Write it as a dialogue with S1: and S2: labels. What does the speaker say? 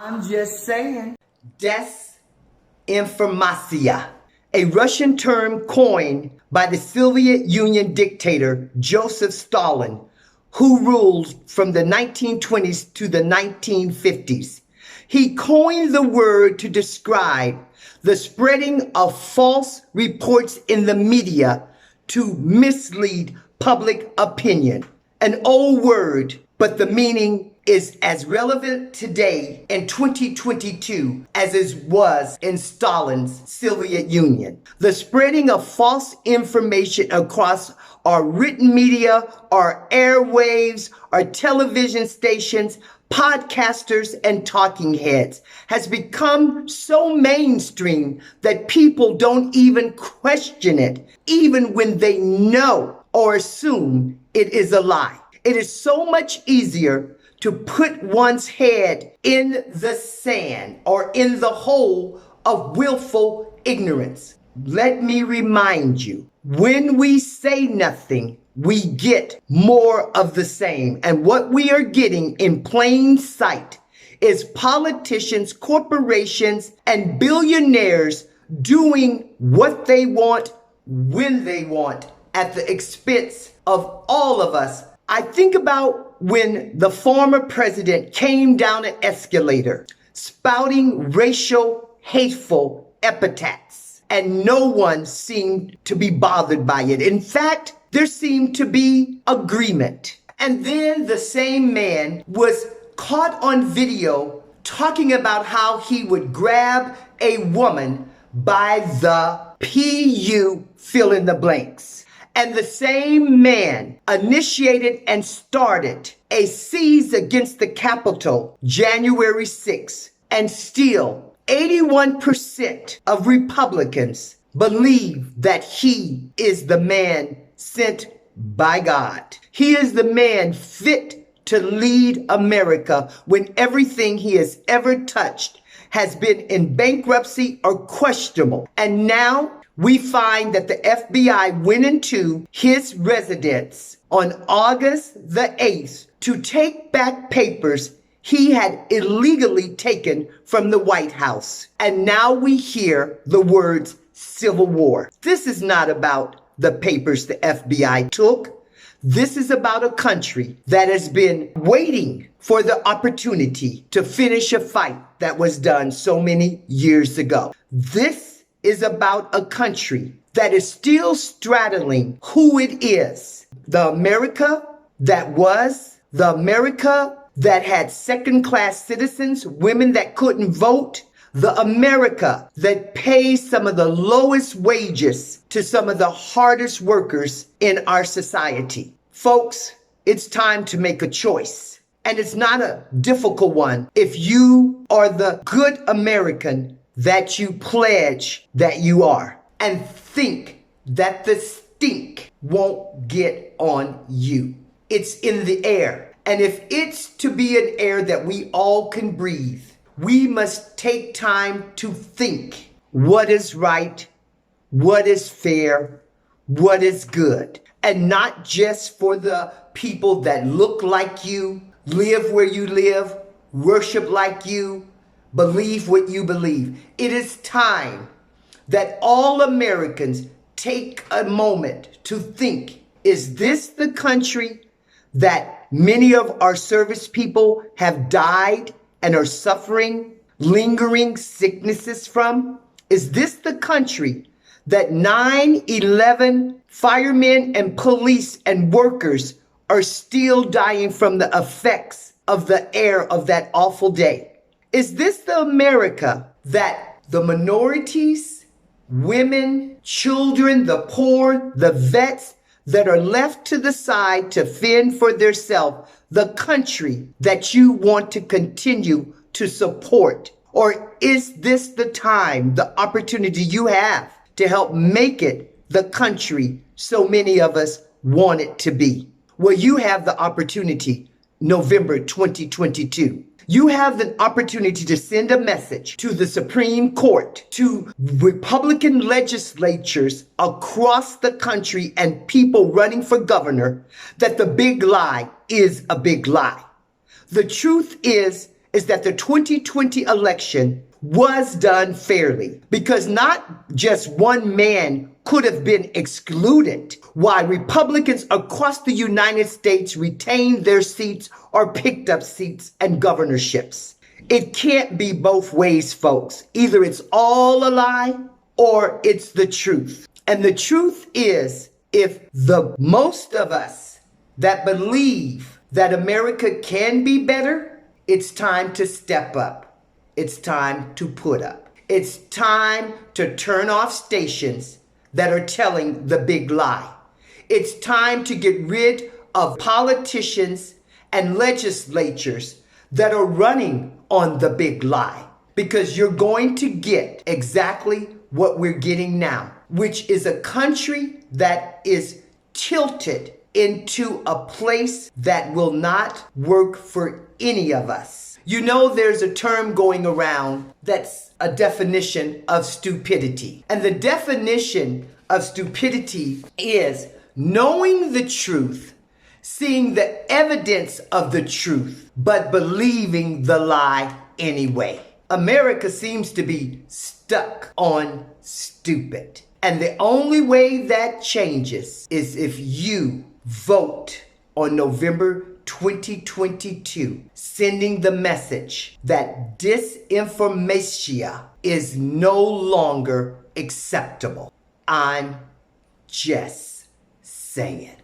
S1: I'm just saying. Desinformatia, a Russian term coined by the Soviet Union dictator Joseph Stalin, who ruled from the 1920s to the 1950s. He coined the word to describe the spreading of false reports in the media to mislead public opinion. An old word, but the meaning is as relevant today in 2022 as it was in Stalin's Soviet Union. The spreading of false information across our written media, our airwaves, our television stations, podcasters, and talking heads has become so mainstream that people don't even question it, even when they know or assume it is a lie. It is so much easier to put one's head in the sand or in the hole of willful ignorance. Let me remind you, when we say nothing, we get more of the same. And what we are getting in plain sight is politicians, corporations, and billionaires doing what they want, when they want, at the expense of all of us. I think about when the former president came down an escalator spouting racial, hateful epithets, and no one seemed to be bothered by it. In fact, there seemed to be agreement. And then the same man was caught on video talking about how he would grab a woman by the PU, fill in the blanks. And the same man initiated and started a siege against the Capitol January 6th. And still, 81% of Republicans believe that he is the man sent by God. He is the man fit to lead America when everything he has ever touched has been in bankruptcy or questionable. And now we find that the FBI went into his residence on August the 8th to take back papers he had illegally taken from the White House. And now we hear the words civil war. This is not about the papers the FBI took. This is about a country that has been waiting for the opportunity to finish a fight that was done so many years ago. This is about a country that is still straddling who it is. The America that was, the America that had second-class citizens, women that couldn't vote, the America that pays some of the lowest wages to some of the hardest workers in our society. Folks, it's time to make a choice. And it's not a difficult one if you are the good American that you pledge that you are, and think that the stink won't get on you. It's in the air. And if it's to be an air that we all can breathe, we must take time to think what is right, what is fair, what is good. And not just for the people that look like you, live where you live, worship like you, believe what you believe. It is time that all Americans take a moment to think, is this the country that many of our service people have died and are suffering lingering sicknesses from? Is this the country that 9/11 firemen and police and workers are still dying from the effects of the air of that awful day? Is this the America that the minorities, women, children, the poor, the vets that are left to the side to fend for themselves, the country that you want to continue to support? Or is this the time, the opportunity you have to help make it the country so many of us want it to be? Well, you have the opportunity November 2022. You have the opportunity to send a message to the Supreme Court, to Republican legislatures across the country and people running for governor that the big lie is a big lie. The truth is, is that the 2020 election was done fairly, because not just one man could have been excluded, while Republicans across the United States retained their seats or picked up seats and governorships. It can't be both ways, folks. Either it's all a lie or it's the truth. And the truth is, if the most of us that believe that America can be better, it's time to step up. It's time to put up. It's time to turn off stations that are telling the big lie. It's time to get rid of politicians and legislatures that are running on the big lie, because you're going to get exactly what we're getting now, which is a country that is tilted into a place that will not work for any of us. You know, there's a term going around that's a definition of stupidity. And the definition of stupidity is knowing the truth, seeing the evidence of the truth, but believing the lie anyway. America seems to be stuck on stupid. And the only way that changes is if you vote on November 2022, sending the message that disinformation is no longer acceptable. I'm just saying.